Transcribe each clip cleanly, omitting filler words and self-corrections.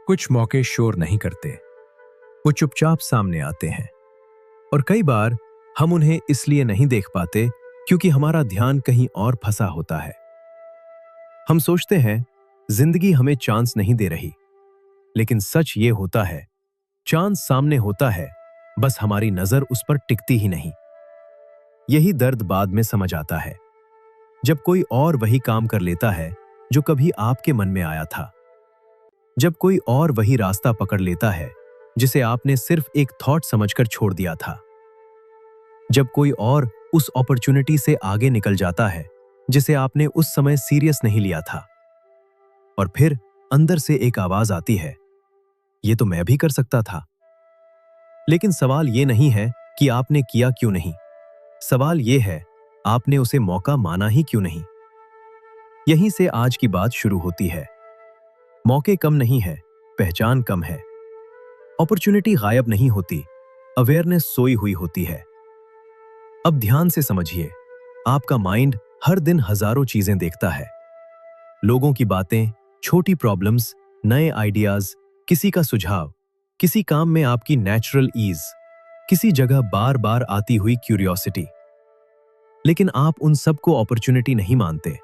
कुछ मौके शोर नहीं करते, वो चुपचाप सामने आते हैं। और कई बार हम उन्हें इसलिए नहीं देख पाते क्योंकि हमारा ध्यान कहीं और फंसा होता है। हम सोचते हैं जिंदगी हमें चांस नहीं दे रही, लेकिन सच ये होता है चांस सामने होता है, बस हमारी नजर उस पर टिकती ही नहीं। यही दर्द बाद में समझ आता है, जब कोई और वही काम कर लेता है जो कभी आपके मन में आया था। जब कोई और वही रास्ता पकड़ लेता है जिसे आपने सिर्फ एक थॉट समझकर छोड़ दिया था। जब कोई और उस अपॉर्चुनिटी से आगे निकल जाता है जिसे आपने उस समय सीरियस नहीं लिया था। और फिर अंदर से एक आवाज आती है, ये तो मैं भी कर सकता था। लेकिन सवाल ये नहीं है कि आपने किया क्यों नहीं, सवाल ये है आपने उसे मौका माना ही क्यों नहीं। यहीं से आज की बात शुरू होती है। मौके कम नहीं है, पहचान कम है। अपॉर्चुनिटी गायब नहीं होती, अवेयरनेस सोई हुई होती है। अब ध्यान से समझिए, आपका माइंड हर दिन हजारों चीजें देखता है। लोगों की बातें, छोटी प्रॉब्लम्स, नए आइडियाज, किसी का सुझाव, किसी काम में आपकी नेचुरल ईज, किसी जगह बार बार आती हुई क्यूरियोसिटी। लेकिन आप उन सबको अपॉर्चुनिटी नहीं मानते,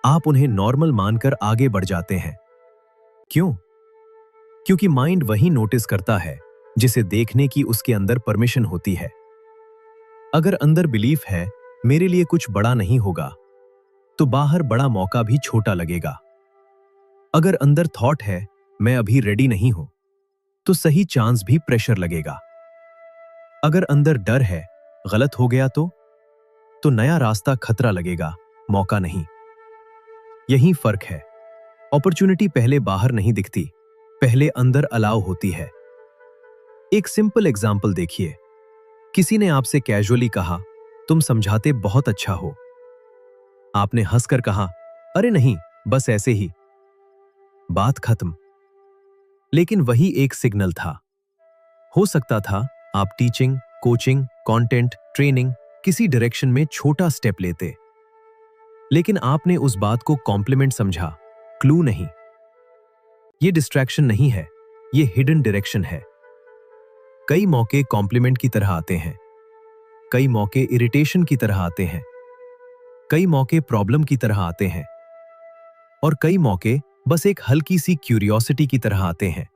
आप उन्हें नॉर्मल मानकर आगे बढ़ जाते हैं। क्यों? क्योंकि माइंड वही नोटिस करता है जिसे देखने की उसके अंदर परमिशन होती है। अगर अंदर बिलीफ है मेरे लिए कुछ बड़ा नहीं होगा, तो बाहर बड़ा मौका भी छोटा लगेगा। अगर अंदर थॉट है मैं अभी रेडी नहीं हूं, तो सही चांस भी प्रेशर लगेगा। अगर अंदर डर है गलत हो गया तो नया रास्ता खतरा लगेगा, मौका नहीं। यही फर्क है। अपॉर्चुनिटी पहले बाहर नहीं दिखती, पहले अंदर अलाउ होती है। एक सिंपल एग्जाम्पल देखिए। किसी ने आपसे कैजुअली कहा, तुम समझाते बहुत अच्छा हो। आपने हंसकर कहा, अरे नहीं, बस ऐसे ही। बात खत्म। लेकिन वही एक सिग्नल था। हो सकता था आप टीचिंग, कोचिंग, कंटेंट, ट्रेनिंग, किसी डायरेक्शन में छोटा स्टेप लेते, लेकिन आपने उस बात को कॉम्प्लीमेंट समझा, क्लू नहीं। ये डिस्ट्रैक्शन नहीं है, ये हिडन डायरेक्शन है। कई मौके कॉम्प्लीमेंट की तरह आते हैं, कई मौके इरिटेशन की तरह आते हैं, कई मौके प्रॉब्लम की तरह आते हैं, और कई मौके बस एक हल्की सी क्यूरियोसिटी की तरह आते हैं।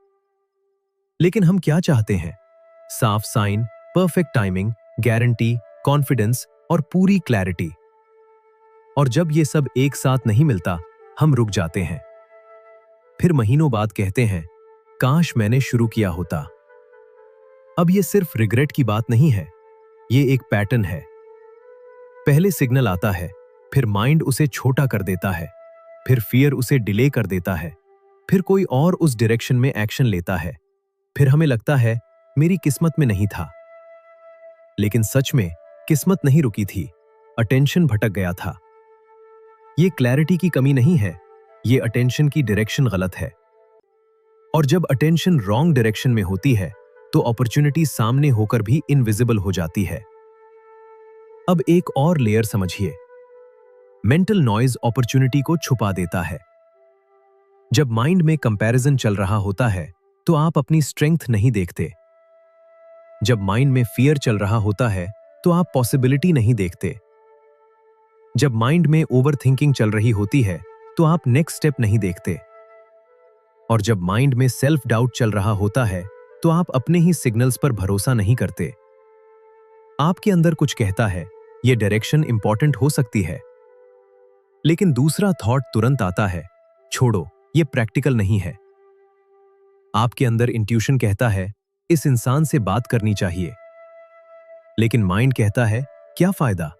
लेकिन हम क्या चाहते हैं? साफ sign, perfect timing, guarantee, confidence और पूरी क्लैरिटी। और जब ये सब एक साथ नहीं मिलता, हम रुक जाते हैं। फिर महीनों बाद कहते हैं, काश मैंने शुरू किया होता। अब ये सिर्फ रिग्रेट की बात नहीं है, ये एक पैटर्न है। पहले सिग्नल आता है, फिर माइंड उसे छोटा कर देता है, फिर फियर उसे डिले कर देता है, फिर कोई और उस डायरेक्शन में एक्शन लेता है। फिर हमें लगता है मेरी किस्मत में नहीं था। लेकिन सच में किस्मत नहीं रुकी थी, अटेंशन भटक गया था। ये क्लैरिटी की कमी नहीं है, ये अटेंशन की डायरेक्शन गलत है। और जब अटेंशन रॉन्ग डायरेक्शन में होती है, तो अपॉर्चुनिटी सामने होकर भी इनविजिबल हो जाती है। अब एक और लेयर समझिए। मेंटल नॉइज अपॉर्चुनिटी को छुपा देता है। जब माइंड में कंपैरिजन चल रहा होता है, तो आप अपनी स्ट्रेंथ नहीं देखते। जब माइंड में फियर चल रहा होता है, तो आप पॉसिबिलिटी नहीं देखते। जब माइंड में ओवरथिंकिंग चल रही होती है, तो आप नेक्स्ट स्टेप नहीं देखते। और जब माइंड में सेल्फ डाउट चल रहा होता है, तो आप अपने ही सिग्नल्स पर भरोसा नहीं करते। आपके अंदर कुछ कहता है, यह डायरेक्शन इंपॉर्टेंट हो सकती है, लेकिन दूसरा थॉट तुरंत आता है, छोड़ो, यह प्रैक्टिकल नहीं है। आपके अंदर इंट्यूशन कहता है, इस इंसान से बात करनी चाहिए, लेकिन माइंड कहता है, क्या फायदा।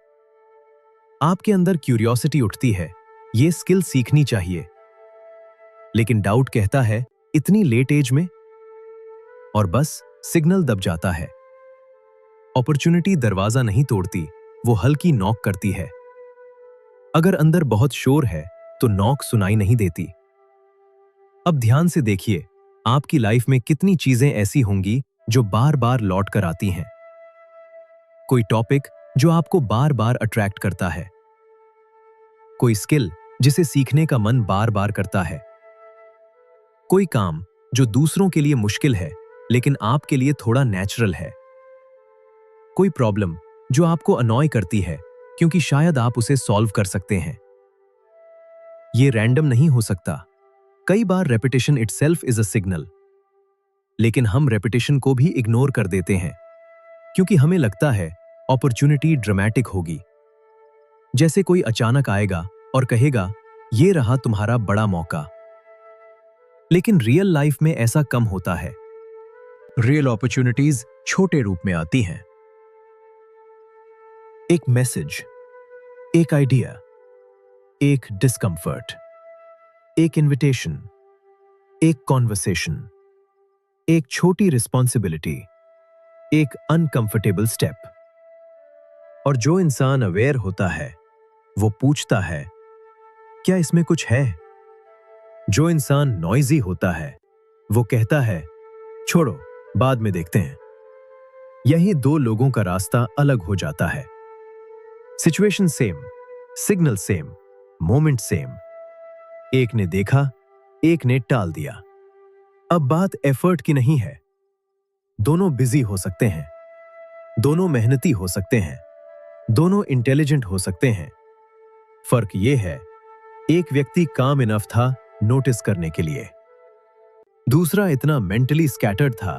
आपके अंदर क्यूरियोसिटी उठती है, यह स्किल सीखनी चाहिए, लेकिन डाउट कहता है, इतनी लेट एज में। और बस सिग्नल दब जाता है। अपॉर्चुनिटी दरवाजा नहीं तोड़ती, वो हल्की नॉक करती है। अगर अंदर बहुत शोर है, तो नॉक सुनाई नहीं देती। अब ध्यान से देखिए, आपकी लाइफ में कितनी चीजें ऐसी होंगी जो बार बार लौट कर आती हैं। कोई टॉपिक जो आपको बार बार अट्रैक्ट करता है, कोई स्किल जिसे सीखने का मन बार बार करता है, कोई काम जो दूसरों के लिए मुश्किल है लेकिन आपके लिए थोड़ा नेचुरल है। कोई प्रॉब्लम जो आपको अनॉय करती है क्योंकि शायद आप उसे सॉल्व कर सकते हैं। ये रैंडम नहीं हो सकता। कई बार repetition itself is a signal, लेकिन हम रेपिटेशन को भी इग्नोर कर देते हैं क्योंकि हमें लगता है अपॉर्चुनिटी ड्रामेटिक होगी। जैसे कोई अचानक आएगा और कहेगा, ये रहा तुम्हारा बड़ा मौका। लेकिन रियल लाइफ में ऐसा कम होता है। रियल अपॉर्चुनिटीज छोटे रूप में आती हैं। एक मैसेज, एक आइडिया, एक डिस्कंफर्ट, एक इनविटेशन, एक कॉन्वर्सेशन, एक छोटी रिस्पॉन्सिबिलिटी, एक अनकंफर्टेबल स्टेप। और जो इंसान अवेयर होता है वो पूछता है, क्या इसमें कुछ है? जो इंसान नॉइजी होता है वो कहता है, छोड़ो, बाद में देखते हैं। यही दो लोगों का रास्ता अलग हो जाता है। Situation same, signal same, moment same. एक ने देखा, एक ने टाल दिया। अब बात एफर्ट की नहीं है। दोनों बिजी हो सकते हैं, दोनों मेहनती हो सकते हैं, दोनों इंटेलिजेंट हो सकते हैं। फर्क यह है, एक व्यक्ति काम इनफ था नोटिस करने के लिए, दूसरा इतना मेंटली स्कैटर्ड था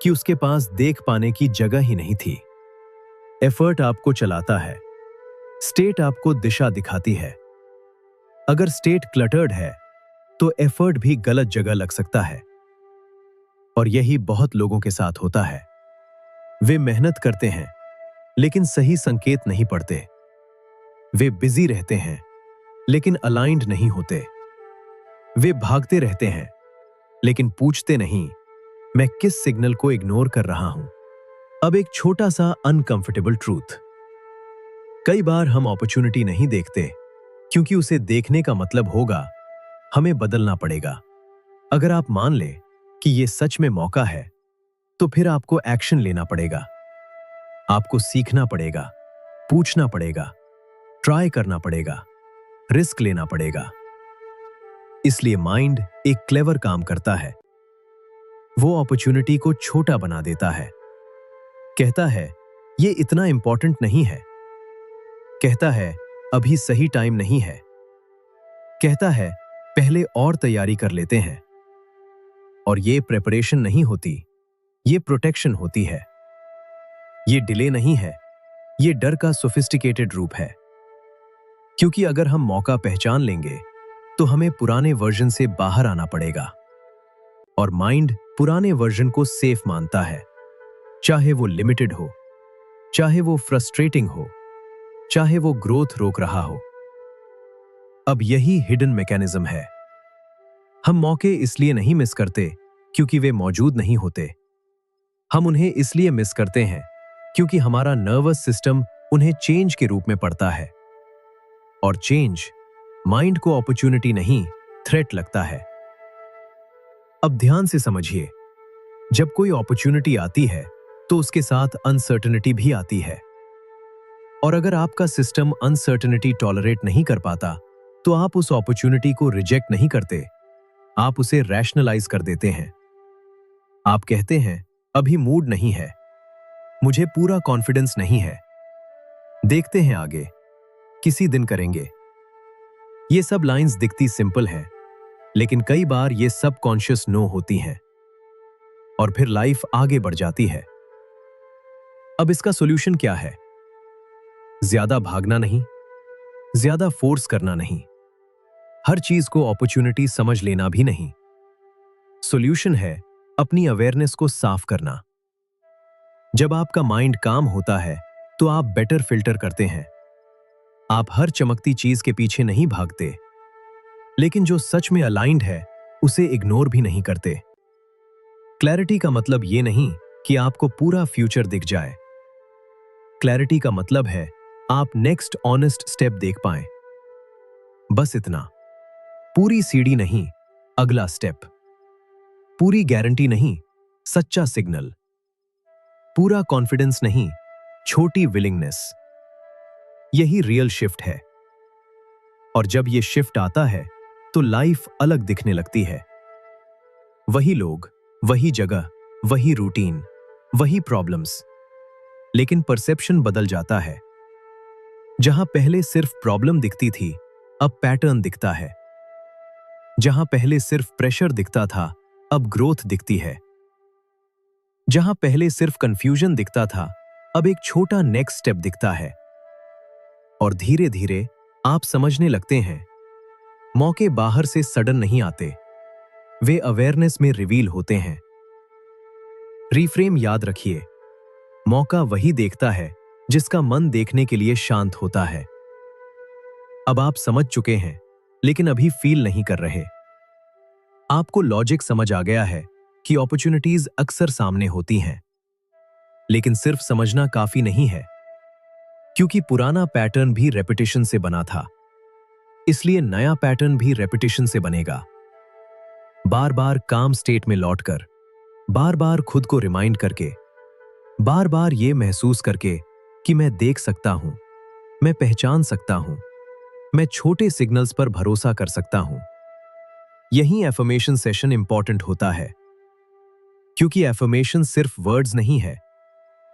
कि उसके पास देख पाने की जगह ही नहीं थी। एफर्ट आपको चलाता है, स्टेट आपको दिशा दिखाती है। अगर स्टेट क्लटर्ड है तो एफर्ट भी गलत जगह लग सकता है। और यही बहुत लोगों के साथ होता है। वे मेहनत करते हैं लेकिन सही संकेत नहीं पड़ते। वे बिजी रहते हैं लेकिन अलाइंड नहीं होते। वे भागते रहते हैं लेकिन पूछते नहीं, मैं किस सिग्नल को इग्नोर कर रहा हूं। अब एक छोटा सा अनकंफर्टेबल ट्रूथ। कई बार हम अपॉर्चुनिटी नहीं देखते क्योंकि उसे देखने का मतलब होगा हमें बदलना पड़ेगा। अगर आप मान ले कि यह सच में मौका है तो फिर आपको एक्शन लेना पड़ेगा। आपको सीखना पड़ेगा, पूछना पड़ेगा, ट्राई करना पड़ेगा, रिस्क लेना पड़ेगा। इसलिए माइंड एक क्लेवर काम करता है। वो अपॉर्चुनिटी को छोटा बना देता है। कहता है, ये इतना इंपॉर्टेंट नहीं है। कहता है, अभी सही टाइम नहीं है। कहता है, पहले और तैयारी कर लेते हैं। और ये प्रिपरेशन नहीं होती, ये प्रोटेक्शन होती है। ये डिले नहीं है, ये डर का सोफिस्टिकेटेड रूप है। क्योंकि अगर हम मौका पहचान लेंगे तो हमें पुराने वर्जन से बाहर आना पड़ेगा। और माइंड पुराने वर्जन को सेफ मानता है, चाहे वो लिमिटेड हो, चाहे वो फ्रस्ट्रेटिंग हो, चाहे वो ग्रोथ रोक रहा हो। अब यही हिडन मैकेनिज्म है। हम मौके इसलिए नहीं मिस करते क्योंकि वे मौजूद नहीं होते। हम उन्हें इसलिए मिस करते हैं क्योंकि हमारा नर्वस सिस्टम उन्हें चेंज के रूप में पढ़ता है। और चेंज माइंड को अपॉर्चुनिटी नहीं, थ्रेट लगता है। अब ध्यान से समझिए, जब कोई अपॉर्चुनिटी आती है तो उसके साथ अनसर्टेनिटी भी आती है। और अगर आपका सिस्टम अनसर्टेनिटी टॉलरेट नहीं कर पाता तो आप उस अपॉर्चुनिटी को रिजेक्ट नहीं करते, आप उसे रैशनलाइज कर देते हैं। आप कहते हैं, अभी मूड नहीं है, मुझे पूरा कॉन्फिडेंस नहीं है, देखते हैं आगे, किसी दिन करेंगे। ये सब लाइंस दिखती सिंपल हैं, लेकिन कई बार ये सब कॉन्शियस नो होती हैं और फिर लाइफ आगे बढ़ जाती है। अब इसका सॉल्यूशन क्या है? ज्यादा भागना नहीं, ज्यादा फोर्स करना नहीं, हर चीज को अपॉर्चुनिटी समझ लेना भी नहीं। सॉल्यूशन है अपनी अवेयरनेस को साफ करना। जब आपका माइंड काम होता है तो आप बेटर फिल्टर करते हैं। आप हर चमकती चीज के पीछे नहीं भागते, लेकिन जो सच में अलाइंड है उसे इग्नोर भी नहीं करते। क्लैरिटी का मतलब यह नहीं कि आपको पूरा फ्यूचर दिख जाए। क्लैरिटी का मतलब है आप नेक्स्ट ऑनेस्ट स्टेप देख पाएं। बस इतना। पूरी सीढ़ी नहीं, अगला स्टेप। पूरी गारंटी नहीं, सच्चा सिग्नल। पूरा कॉन्फिडेंस नहीं, छोटी विलिंगनेस। यही रियल शिफ्ट है। और जब यह शिफ्ट आता है तो लाइफ अलग दिखने लगती है। वही लोग, वही जगह, वही रूटीन, वही प्रॉब्लम्स। लेकिन परसेप्शन बदल जाता है। जहां पहले सिर्फ प्रॉब्लम दिखती थी, अब पैटर्न दिखता है। जहां पहले सिर्फ प्रेशर दिखता था, अब ग्रोथ दिखती है। जहां पहले सिर्फ कंफ्यूजन दिखता था, अब एक छोटा नेक्स्ट स्टेप दिखता है। और धीरे धीरे आप समझने लगते हैं, मौके बाहर से सडन नहीं आते, वे अवेयरनेस में रिवील होते हैं। रिफ्रेम याद रखिए, मौका वही देखता है जिसका मन देखने के लिए शांत होता है। अब आप समझ चुके हैं, लेकिन अभी फील नहीं कर रहे। आपको लॉजिक समझ आ गया है कि अपॉर्चुनिटीज अक्सर सामने होती हैं, लेकिन सिर्फ समझना काफी नहीं है, क्योंकि पुराना पैटर्न भी रेपिटेशन से बना था, इसलिए नया पैटर्न भी रेपिटेशन से बनेगा। बार बार काम स्टेट में लौटकर, बार बार खुद को रिमाइंड करके, बार बार ये महसूस करके कि मैं देख सकता हूं, मैं पहचान सकता हूं, मैं छोटे सिग्नल्स पर भरोसा कर सकता हूं। यही एफर्मेशन सेशन इंपॉर्टेंट होता है, क्योंकि एफर्मेशन सिर्फ वर्ड्स नहीं है,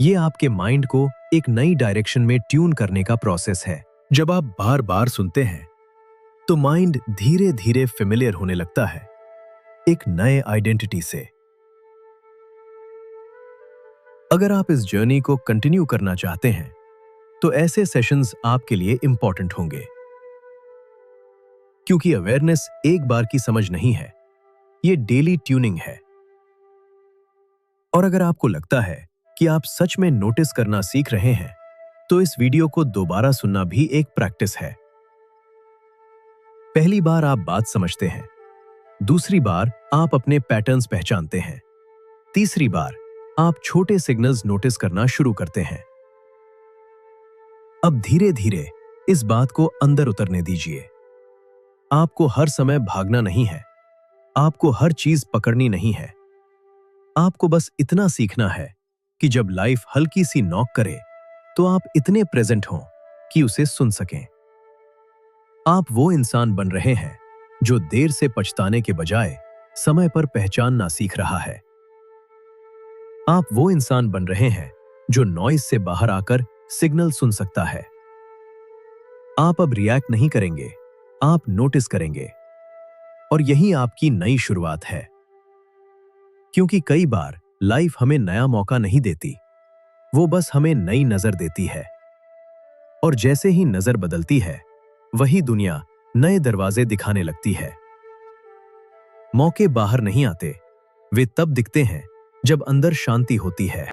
ये आपके माइंड को एक नई डायरेक्शन में ट्यून करने का प्रोसेस है। जब आप बार बार सुनते हैं, तो माइंड धीरे धीरे फेमिलियर होने लगता है, एक नए आइडेंटिटी से। अगर आप इस जर्नी को कंटिन्यू करना चाहते हैं, तो ऐसे सेशंस आपके लिए इंपॉर्टेंट होंगे, क्योंकि अवेयरनेस एक बार की समझ नहीं है, ये डेली ट्यूनिंग है। और अगर आपको लगता है कि आप सच में नोटिस करना सीख रहे हैं, तो इस वीडियो को दोबारा सुनना भी एक प्रैक्टिस है। पहली बार आप बात समझते हैं, दूसरी बार आप अपने पैटर्न्स पहचानते हैं, तीसरी बार आप छोटे सिग्नल्स नोटिस करना शुरू करते हैं। अब धीरे धीरे इस बात को अंदर उतरने दीजिए। आपको हर समय भागना नहीं है, आपको हर चीज पकड़नी नहीं है। आपको बस इतना सीखना है कि जब लाइफ हल्की सी नॉक करे, तो आप इतने प्रेजेंट हों कि उसे सुन सकें। आप वो इंसान बन रहे हैं जो देर से पछताने के बजाय समय पर पहचानना सीख रहा है। आप वो इंसान बन रहे हैं जो नॉइज से बाहर आकर सिग्नल सुन सकता है। आप अब रिएक्ट नहीं करेंगे, आप नोटिस करेंगे। और यही आपकी नई शुरुआत है। क्योंकि कई बार लाइफ हमें नया मौका नहीं देती, वो बस हमें नई नजर देती है। और जैसे ही नजर बदलती है, वही दुनिया नए दरवाजे दिखाने लगती है। मौके बाहर नहीं आते, वे तब दिखते हैं जब अंदर शांति होती है।